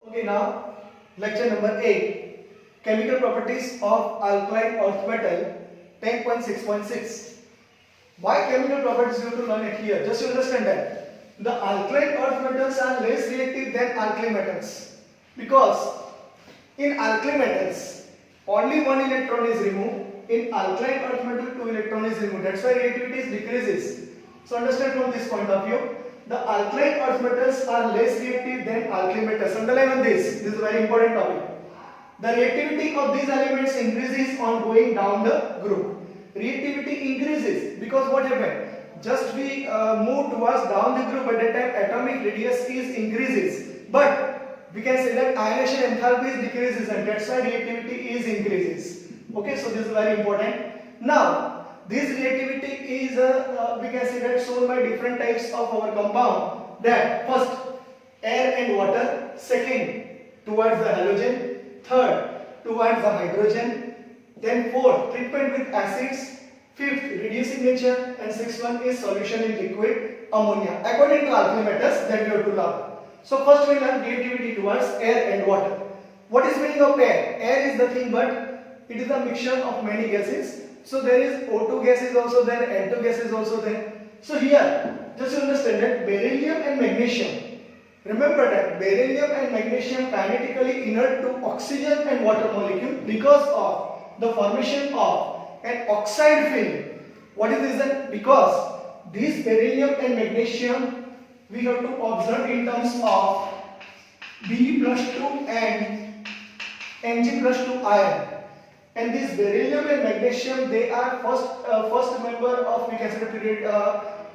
Okay, now lecture number 8, chemical properties of alkaline earth metal 10.6.6. Why chemical properties you have to learn it here? Just to understand that the alkaline earth metals are less reactive than alkali metals, because in alkali metals only one electron is removed. In alkaline earth metal, two electron is removed. That's why reactivity decreases. So understand from this point of view, the alkaline earth metals are less reactive than alkali metals. Underline on this. This is a very important topic. The reactivity of these elements increases on going down the group. Reactivity increases because what happened? Just we move towards down the group, at that time atomic radius is increases. But we can say that ionization enthalpy decreases, and that's why reactivity is increases. Okay, so this is very important. Now, this reactivity is we can say that shown by different types of our compound. That first, air and water. Second, towards the halogen. Third, towards the hydrogen. Then fourth, treatment with acids. Fifth, reducing nature. And sixth one is solution in liquid ammonia, according to alkali metals that we have to learn. So first we learn reactivity towards air and water. What is meaning of air? Air is nothing but it is a mixture of many gases. So there is O2 gas is also there, N2 gas is also there. So here, just to understand that beryllium and magnesium. Remember that beryllium and magnesium kinetically inert to oxygen and water molecule because of the formation of an oxide film. What is the reason? Because this beryllium and magnesium we have to observe in terms of Be plus 2 and Mg plus 2 ion. And this beryllium and magnesium, they are first member of, we can say, period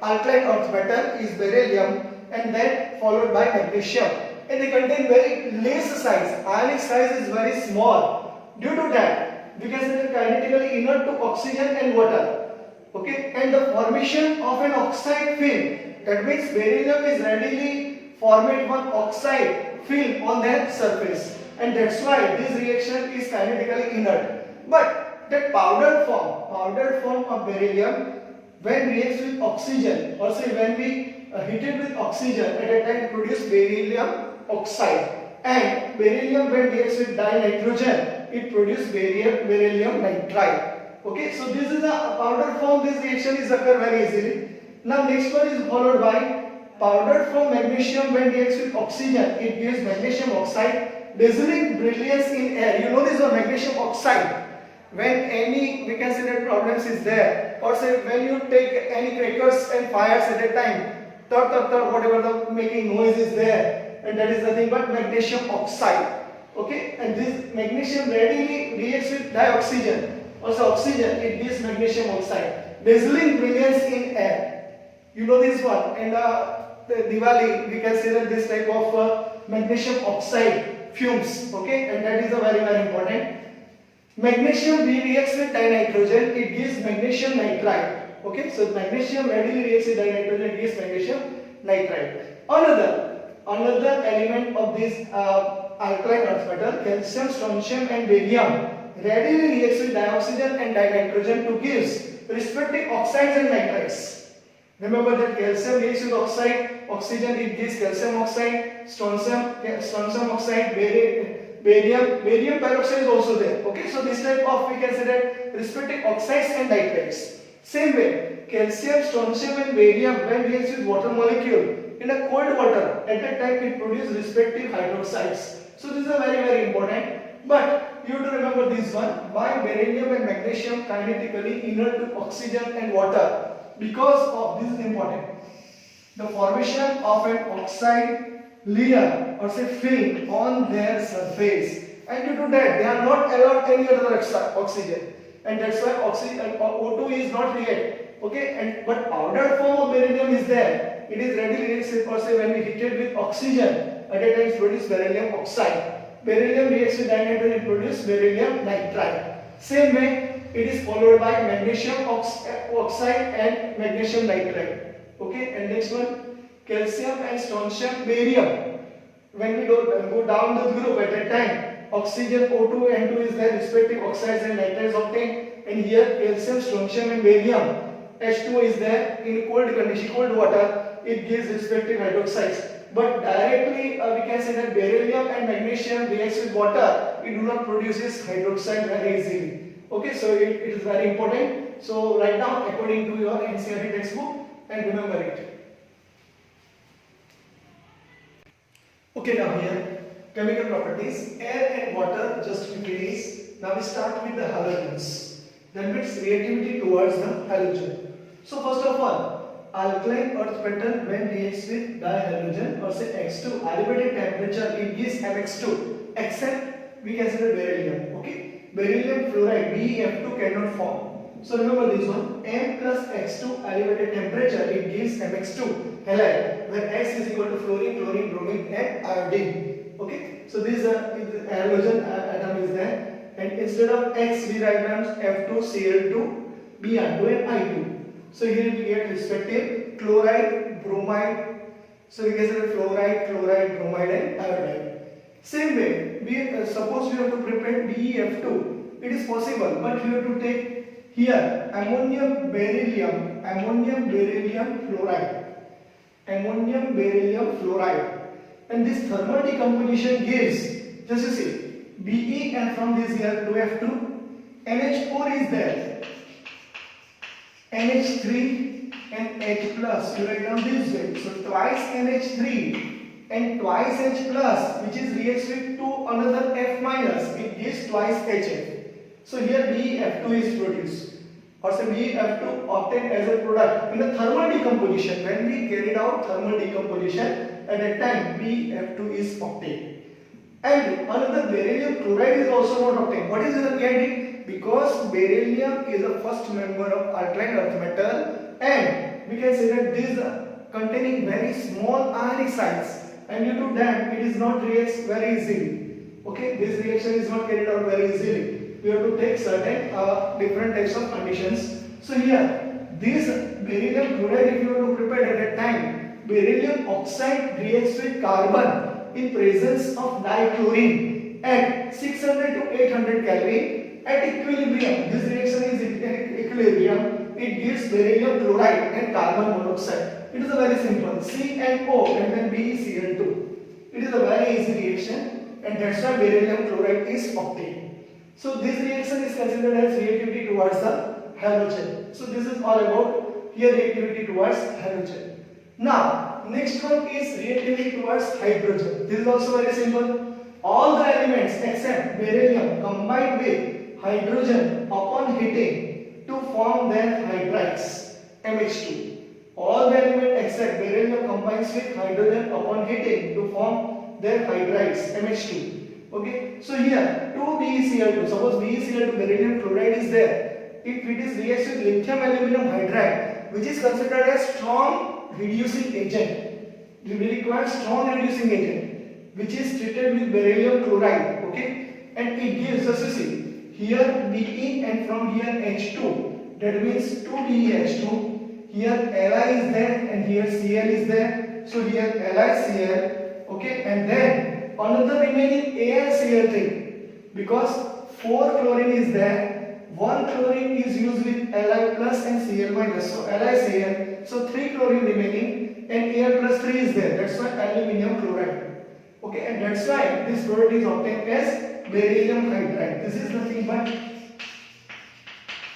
alkaline earth metal is beryllium, and then followed by magnesium. And they contain very less size. Ionic size is very small. Due to that, we can say that kinetically inert to oxygen and water. Okay, and the formation of an oxide film. That means beryllium is readily forming one oxide film on their surface, and that's why this reaction is kinetically inert. But that powdered form of beryllium, when reacts with oxygen, or say when we heat it with oxygen, at that time produce beryllium oxide, and beryllium when reacts with dinitrogen, it produces beryllium nitride. Okay, so this is a powdered form. This reaction is occur very easily. Now next one is followed by powdered form magnesium when reacts with oxygen, it gives magnesium oxide, dazzling brilliance in air. You know this is magnesium oxide. When any, we can say that problems is there, or say when you take any crackers and fires at that time, whatever the making noise is there, and that is nothing but magnesium oxide. Okay, and this magnesium readily reacts with dioxygen, also oxygen, it gives magnesium oxide, dazzling brilliance in air. You know this one, and the Diwali, we can say that this type of magnesium oxide fumes. Okay, and that is a very important. Magnesium reacts with dinitrogen, it gives magnesium nitride. Okay, so magnesium readily reacts with dinitrogen, it gives magnesium nitride. Another element of this alkaline earth metal, calcium, strontium and barium, readily reacts with dioxygen and dinitrogen to give respective oxides and nitrides. Remember that calcium reacts with oxygen it gives calcium oxide, strontium oxide, barium peroxide is also there. Okay, so this type of, we can say that respective oxides and nitrides. Same way, calcium, strontium and barium when reacts with water molecule in a cold water, at that time it produces respective hydroxides. So this is a very important. But you have to remember this one, why beryllium and magnesium kinetically inert to oxygen and water. Because of, this is important, the formation of an oxide layer or say film on their surface, and due to that they are not allowed any other oxygen, and that's why oxygen O2 is not react. Okay, and but powdered form of beryllium is there, it is readily reacts or say when we heat it with oxygen, at that time it produces beryllium oxide. Beryllium reacts with dinitrogen, it produces beryllium nitride. Same way it is followed by magnesium oxide and magnesium nitride. Okay, and next one, calcium and strontium barium. When we go down the group, at that time oxygen O2 N2 is there, respective oxides and nitrides obtained, and here calcium, strontium and barium H2O is there. In cold condition, cold water, it gives respective hydroxides. but directly we can say that beryllium and magnesium reacts with water, it do not produces hydroxide very easily. Okay, so it is very important. So write down according to your NCERT textbook and remember it. Okay, now here chemical properties, air and water, just we finish. Now we start with the halogens. That means reactivity towards the halogen. So first of all, alkaline earth metal when reacts with dihalogen or say X2, elevated temperature it gives MX2, except we consider beryllium. Okay, beryllium fluoride BeF2 cannot form. So remember this one, M plus X2 elevated temperature it gives MX2 halide, where X is equal to fluorine, chlorine, bromine and iodine. Okay, so this halogen atom is there, and instead of X we write down F2Cl2 Br2 and I2. So here we get respective chloride, bromide. So we can say fluoride, chloride, bromide and iodine. Same way, we suppose we have to prepare BeF2. It is possible, but we have to take here ammonium beryllium fluoride, ammonium beryllium fluoride, and this thermal decomposition gives, just you see, Be, and from this here 2F2, NH4 is there, NH3 and H plus, you write down this way, so twice NH3 and twice H plus, which is reacts with two another F minus, it gives twice HF. So here BeF2 is produced, or say BeF2 obtained as a product in a thermal decomposition. When we carried out thermal decomposition, at that time BeF2 is obtained. And another beryllium chloride is also not obtained. What is the reason? Because beryllium is the first member of alkaline earth metal, and we can say that this containing very small ionic size, and due to that it is not reacts very easily. Okay, this reaction is not carried out very easily. We have to take certain different types of conditions. So here, this beryllium chloride, if you have to prepare at that time, beryllium oxide reacts with carbon in presence of dichlorine at 600 to 800 Kelvin at equilibrium. This reaction is in equilibrium. It gives beryllium chloride and carbon monoxide. It is a very simple CnO and then BeCl2. It is a very easy reaction, and that's why beryllium chloride is obtained. So this reaction is considered as reactivity towards the halogen. So this is all about here reactivity towards halogen. Now next one is reactivity towards hydrogen. This is also very simple. All the elements except beryllium combine with hydrogen upon heating to form their hydrides MH2. All the elements except beryllium combines with hydrogen upon heating to form their hydrides MH2. Okay, so here 2BeCl2, suppose BeCl2 beryllium chloride is there. If it is reacts with lithium aluminum hydride, which is considered as strong reducing agent, we require strong reducing agent, which is treated with beryllium chloride. Okay, and it gives us, you see, here Be and from here H2. That means 2BeH2. Here Li is there and here Cl is there. So here LiCl. Okay, and then another remaining AlCl3, because 4 chlorine is there, 1 chlorine is used with Li plus and Cl minus, so LiCl, so 3 chlorine remaining and Al plus 3 is there, that's why aluminium chloride. Okay, and that's why this product is obtained as beryllium hydride. This is nothing but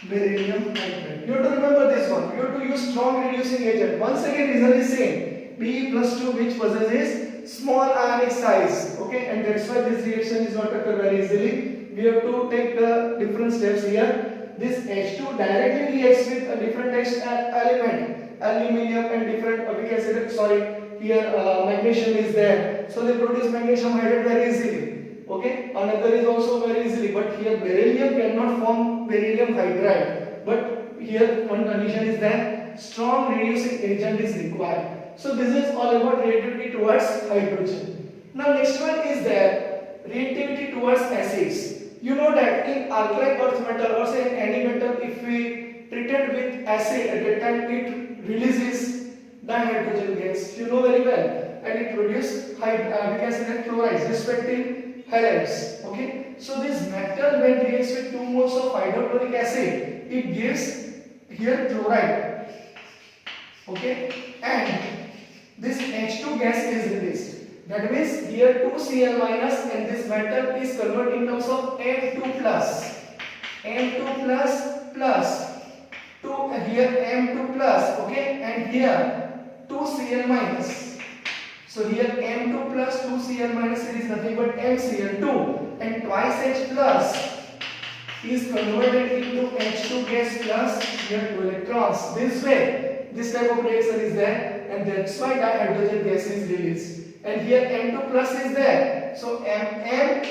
beryllium hydride. You have to remember this one, you have to use strong reducing agent. Once again reason is same, Be plus 2 which possesses small ionic size. Okay, and that's why this reaction is not occur very easily. We have to take the different steps here. This H2 directly reacts with a different element, aluminium and different, we can say that, sorry, here magnesium is there. So they produce magnesium hydride very easily. Okay, another is also very easily, but here beryllium cannot form beryllium hydride. But here one condition is that strong reducing agent is required. So this is all about reactivity towards hydrogen. Now next one is there reactivity towards acids. You know that in alkaline earth metal or say in any metal, if we treat it with acid at that time, it releases dihydrogen gas. You know very well, and it produces we can say that chlorides, respective halides. Okay, so this metal when reacts with 2 moles of hydrochloric acid, it gives here chloride. Okay, and this H2 gas is released. That means here 2Cl minus and this metal is converted in terms of M2 plus. M2 plus 2 here M2 plus, okay, and here 2Cl minus. So here M2 plus 2Cl minus it is nothing but MCl2 and twice H plus is converted into H2 gas plus here 2 electrons. This way, this type of reaction is there and that's why dihydrogen gas is released. And here M2 plus is there. So M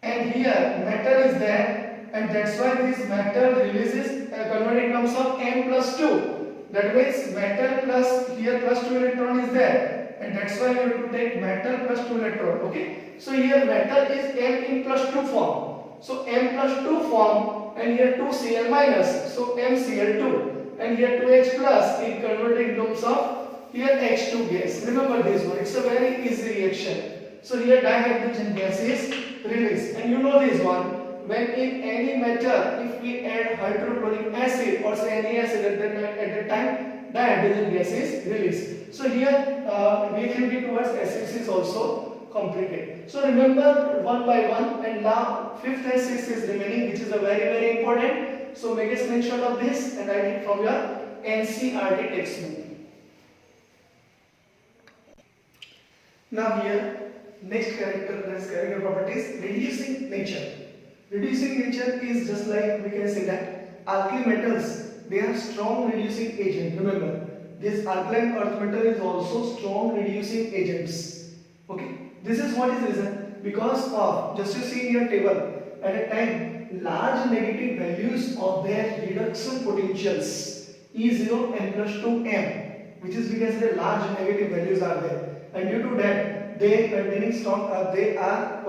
and here metal is there and that's why this metal releases converted in terms of M plus 2. That means metal plus here plus 2 electron is there and that's why you have to take metal plus 2 electron. Okay. So here metal is M in plus 2 form. So M plus 2 form and here 2Cl minus. So MCl2 and here 2H plus is converted in terms of here H2 gas. Remember this one. It's a very easy reaction. So here dihydrogen gas is released and you know this one. When in any metal if we add hydrochloric acid or say any acid at that time dihydrogen gas is released. So here reactivity towards acids is also completed. So remember one by one and now fifth and sixth is remaining which is a very important. So make a screenshot of this and write it from your NCERT textbook. Now here next character properties reducing nature. Reducing nature is just like we can say that alkali metals they are strong reducing agent. Remember this alkaline earth metal is also strong reducing agents. Okay. This is what is reason because of just you see in your table at a time large negative values of their reduction potentials E0 n plus 2 m which is because the large negative values are there and due to that they containing strong they are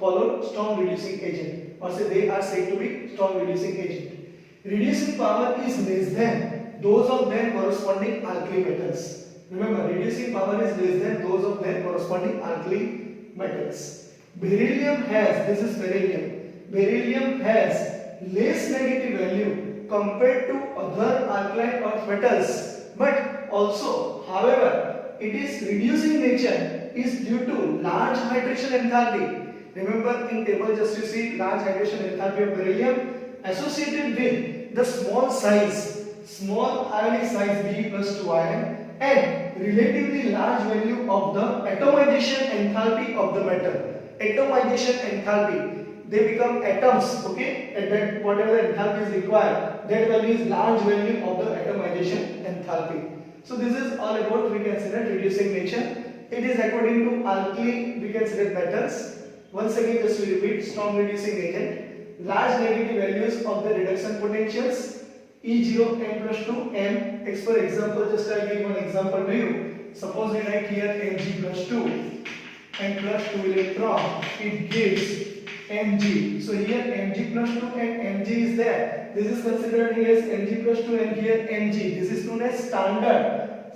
follow strong reducing agent or say they are said to be strong reducing agent. Reducing power is less than those of their corresponding alkali metals. Remember, reducing power is less than those of their corresponding alkali metals. Beryllium has, this is beryllium has less negative value compared to other alkaline earth metals, but also, however, it is reducing nature is due to large hydration enthalpy. Remember, in table just you see large hydration enthalpy of beryllium associated with the small ionic size Be plus 2 ion and relatively large value of the atomization enthalpy of the metal. Atomization enthalpy, they become atoms, okay, and that whatever enthalpy is required, that value is large value of the atomization enthalpy. So this is all about we consider reducing nature. It is according to alkali we consider metals. Once again just we repeat strong reducing agent, large negative values of the reduction potentials E0 n plus 2 m. For example, just I give one example to you. Suppose we write here Mg plus 2 n plus 2 electron, it gives Mg. So here Mg plus 2 and Mg is there. This is considered here as Mg plus 2 and here Mg. This is known as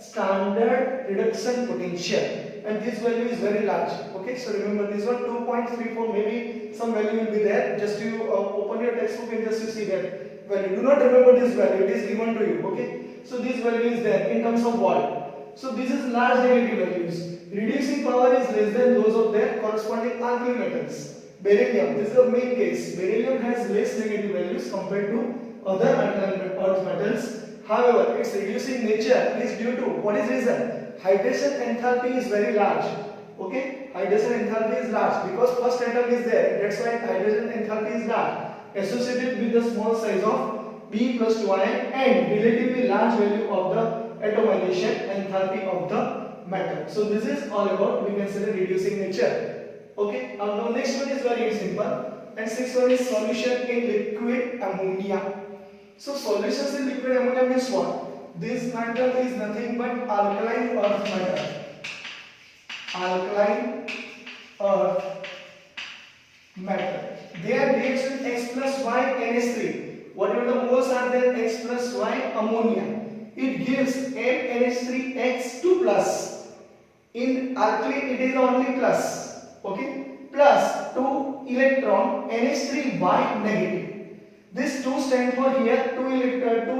standard reduction potential and this value is very large. Okay, so remember this one 2.34, maybe some value will be there. Just you open your textbook and just you see that value. Do not remember this value, it is given to you. Okay, so this value is there in terms of what? So this is large negative values. Reducing power is less than those of their corresponding alkali metals. Beryllium, this is the main case. Beryllium has less negative values compared to other earth metals. However, its reducing nature is due to what is reason? Hydration enthalpy is very large. Okay, hydration enthalpy is large because first atom is there. That's why hydrogen enthalpy is large, associated with the small size of Be plus 2 ion and relatively large value of the atomization enthalpy of the metal. So this is all about we consider reducing nature. Okay, now next one is very simple and sixth one is solution in liquid ammonia. So solutions in liquid ammonia means what? This metal is nothing but alkaline earth metal. Alkaline earth metal. Their reaction X plus Y NH3. Whatever the moles are there, X plus Y ammonia. It gives MNH3X2 plus. In alkali it is only plus. Okay, plus 2 electron NH3Y negative. This 2 stands for here 2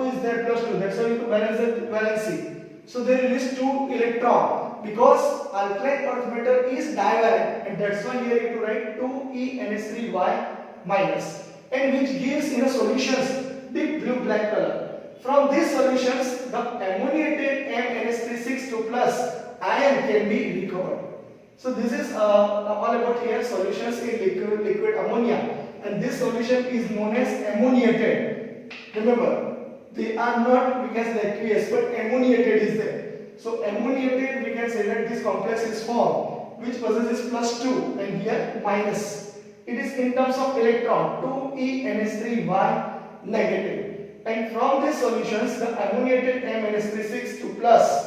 is there plus 2. That's why you have to balance the valency. So they release 2 electron because alkaline earth metal is divalent, and that's why here you have to write 2ENH3Y minus, and which gives in a solutions deep blue black color. From these solutions, the ammoniated MnH3 plus ion can be recovered. So this is all about here solutions in liquid ammonia, and this solution is known as ammoniated. Remember, they are not, we can say, aqueous, but ammoniated is there. So ammoniated, we can say that this complex is formed which possesses +2 and here minus. It is in terms of electron 2ENH3Y negative. And from these solutions, the ammoniated MnH3 plus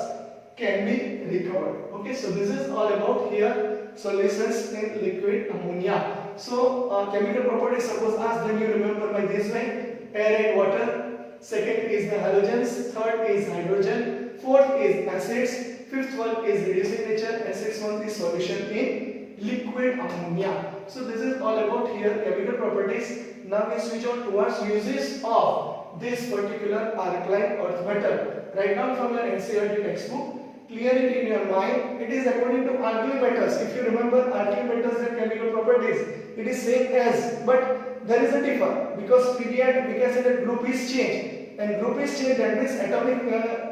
can be recovered. Okay, so this is all about here solutions in liquid ammonia. So chemical properties, suppose asked, then you remember by this way: air and water. Second is the halogens. Third is hydrogen. Fourth is acids. Fifth one is reducing nature, and sixth one is solution in liquid ammonia. So this is all about here chemical properties. Now we switch on towards uses of this particular alkaline earth metal. Write down from your NCERT textbook. Clear it in your mind. It is according to alkali metals. If you remember alkali metals and chemical properties, it is same as, but there is a differ because period we can say that group is changed, and group is changed, that means atomic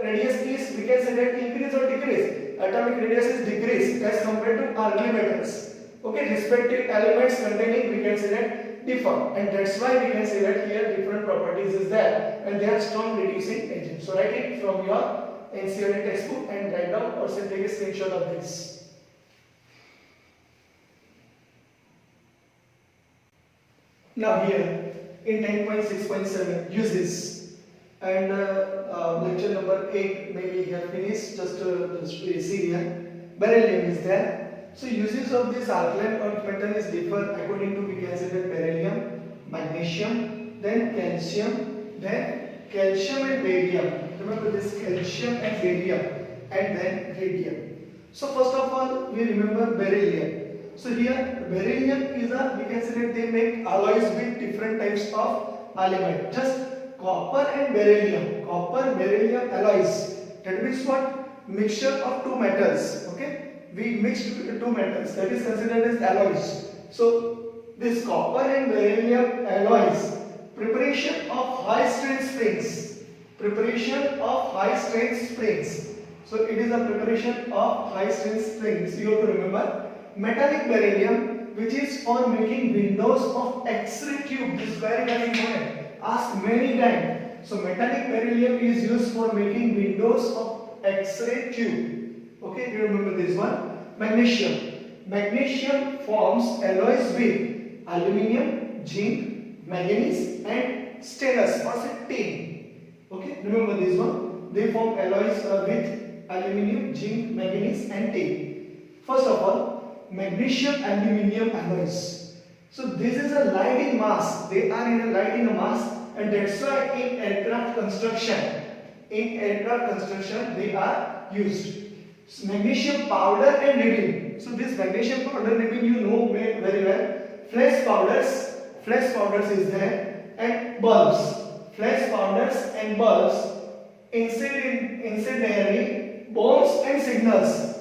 radius is, we can say that increase or decrease. Atomic radius is decrease as compared to alkali metals. Okay, respective elements containing, we can say that differ, and that's why we can say that here different properties is there, and they are strong reducing agents. So write it from your NCERT textbook and write down or take a screenshot of this. Now here in 10.6.7 uses, and lecture number 8 maybe you have finished, just see here. Beryllium is there. So uses of this alkaline earth metal is differ according to, we can say that beryllium, magnesium, then calcium, then calcium and barium. Remember this calcium and barium, and then radium. So first of all we remember beryllium. So here beryllium is a, we can say that they make alloys with different types of element. Just copper and beryllium, copper beryllium alloys. That means what? Mixture of two metals. Okay, we mixed two metals. That is considered as alloys. So this copper and beryllium alloys, preparation of high strength springs. Preparation of high strength springs. So it is a preparation of high strength springs. You have to remember. Metallic beryllium, which is for making windows of X-ray tube. This is very important. Asked many times. So metallic beryllium is used for making windows of X-ray tube. Okay, you remember this one. Magnesium. Magnesium forms alloys with aluminium, zinc, manganese, and stainless or tin. Okay, remember this one. They form alloys with aluminium, zinc, manganese, and tin. First of all, magnesium aluminium alloys. So this is a light in mass. They are in a light in a mass, and that's why in aircraft construction, they are used. So magnesium powder and ribbon. So this magnesium powder ribbon you know very well. Flash powders is there, and bulbs. Flash powders and bulbs, incendiary bombs and signals.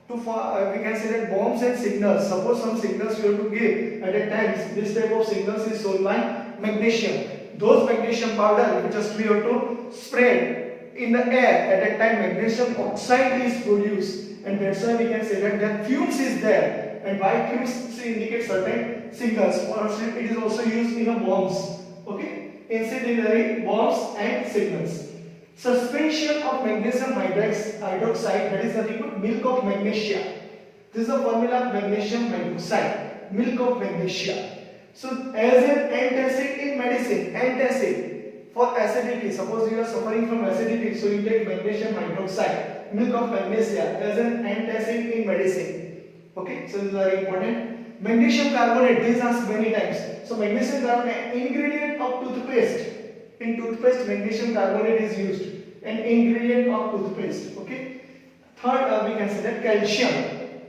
We can say that bombs and signals. Suppose some signals you have to give at a time. This type of signals is sold by magnesium. Those magnesium powder, just we have to spread in the air at a time. Magnesium oxide is produced, and that's why we can say that the fumes is there. And why fumes indicate certain signals. Or it is also used in a bombs. Okay. Incendiary bombs and signals. Suspension of magnesium hydroxide, that is nothing but milk of magnesia. This is the formula of magnesium hydroxide, milk of magnesia. So as an antacid in medicine, antacid for acidity. Suppose you are suffering from acidity, so you take magnesium hydroxide, milk of magnesia as an antacid in medicine. Okay, so this is very important. Magnesium carbonate, this is asked many times. So magnesium carbonate, ingredient of toothpaste. In toothpaste, magnesium carbonate is used. An ingredient of toothpaste. Okay. Third, we can say that calcium.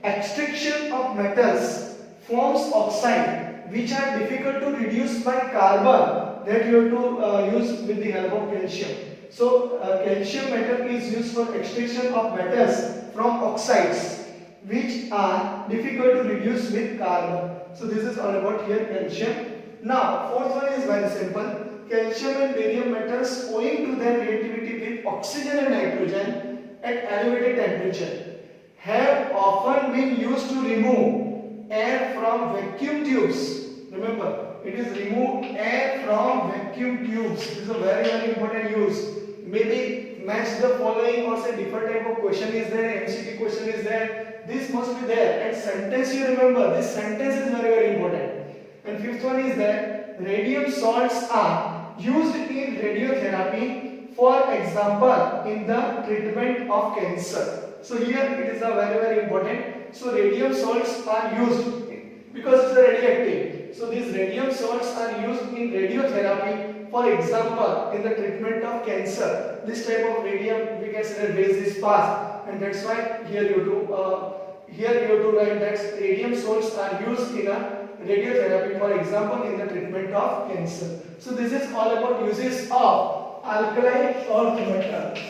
Extraction of metals forms oxide which are difficult to reduce by carbon, that you have to use with the help of calcium. So calcium metal is used for extraction of metals from oxides which are difficult to reduce with carbon. So this is all about here calcium. Now fourth one is very simple. Calcium and barium metals, owing to their reactivity with oxygen and nitrogen at elevated temperature, have often been used to remove air from vacuum tubes. Remember, it is remove air from vacuum tubes. This is a very important use. Maybe match the following or say different type of question is there, MCQ question is there. This must be there. And sentence you remember. This sentence is very important. And fifth one is that radium salts are used in radiotherapy, for example, in the treatment of cancer. So here it is a very important. So radium salts are used because it's radioactive. So these radium salts are used in radiotherapy, for example, in the treatment of cancer. This type of radium we can say that base is fast, and that's why here you do write that radium salts are used in a radiotherapy, for example, in the treatment of cancer. So this is all about uses of alkaline earth metal.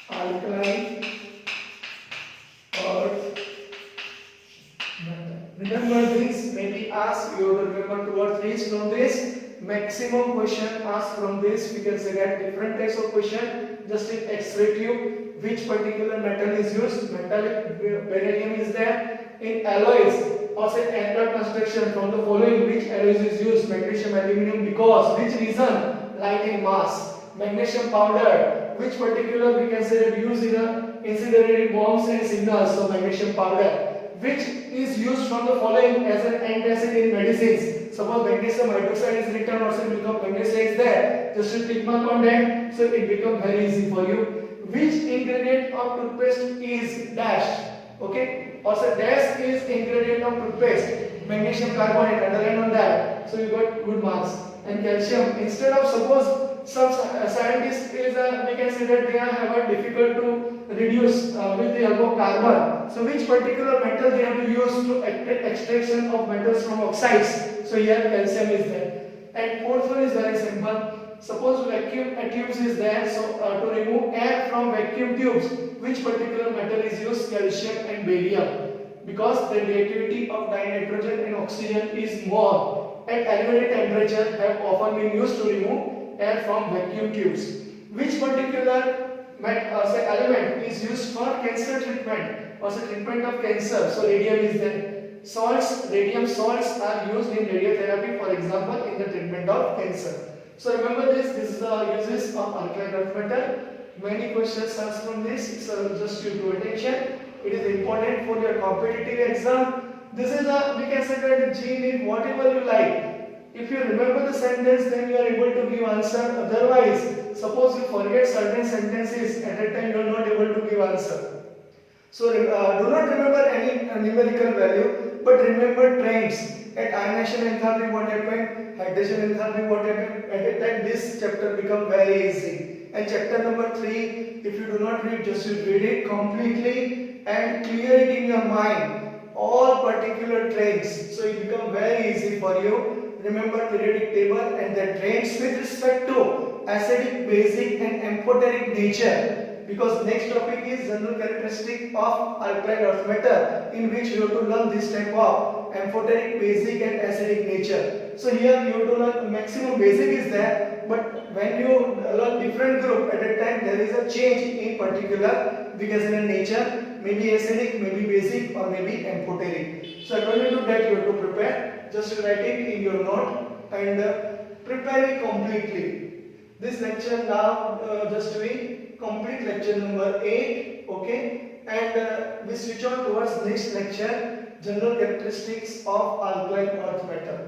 Alkaline earth metal. Remember this, maybe ask, you will remember 2 or 3 from this. Maximum question asked from this. We can say that different types of question. Just in X-ray tube, which particular metal is used? Metallic beryllium is there. In alloys, or say anchor construction, from the following which alloys is used? Magnesium, aluminum. Because which reason? Light in mass. Magnesium powder, which particular we can say that used in incendiary bombs and signals? So magnesium powder. Which is used from the following as an antacid in medicines? Suppose magnesium hydroxide is written, or say magnesium is there, just to tick mark on that, so it becomes very easy for you. Which ingredient of toothpaste is dashed? Okay, or say dash is ingredient of toothpaste. Magnesium carbonate, underline on that, so you got good marks. And calcium, instead of, suppose some scientists is we can say that they have a difficult to reduce with the help of carbon. So which particular metal they have to use to extraction of metals from oxides? So here calcium is there. And fourth one is very simple. Suppose vacuum tubes is there, so to remove air from vacuum tubes, which particular metal is used? Calcium and barium. Because the reactivity of dinitrogen and oxygen is more at elevated temperature, have often been used to remove air from vacuum tubes. Which particular say element is used for cancer treatment, or say treatment of cancer? So radium is there. Salts, radium salts are used in radiotherapy, for example, in the treatment of cancer. So remember this is the uses of alkaline earth metal. Many questions are from this, so just you do attention. It is important for your competitive exam. This is a, we can say that gene in whatever you like. If you remember the sentence, then you are able to give answer. Otherwise, suppose you forget certain sentences, at that time you are not able to give answer. So do not remember any numerical value, but remember trends. At ionization enthalpy what happened, hydrogen enthalpy what happened. At that time this chapter become very easy. And chapter number 3, if you do not read, just you read it completely and clear it in your mind. All particular trends. So it become very easy for you. Remember periodic table and the trends with respect to acidic, basic and amphoteric nature. Because next topic is general characteristic of alkaline earth metal, in which you have to learn this type of amphoteric, basic and acidic nature. So here you have to learn maximum basic is there, but when you learn different group, at that time there is a change in particular because in nature, maybe acidic, maybe basic or maybe amphoteric. So according to that you have to prepare, just write it in your note and prepare it completely. This lecture now just doing complete lecture number 8, okay, and we switch on towards next lecture, general characteristics of alkaline earth metal.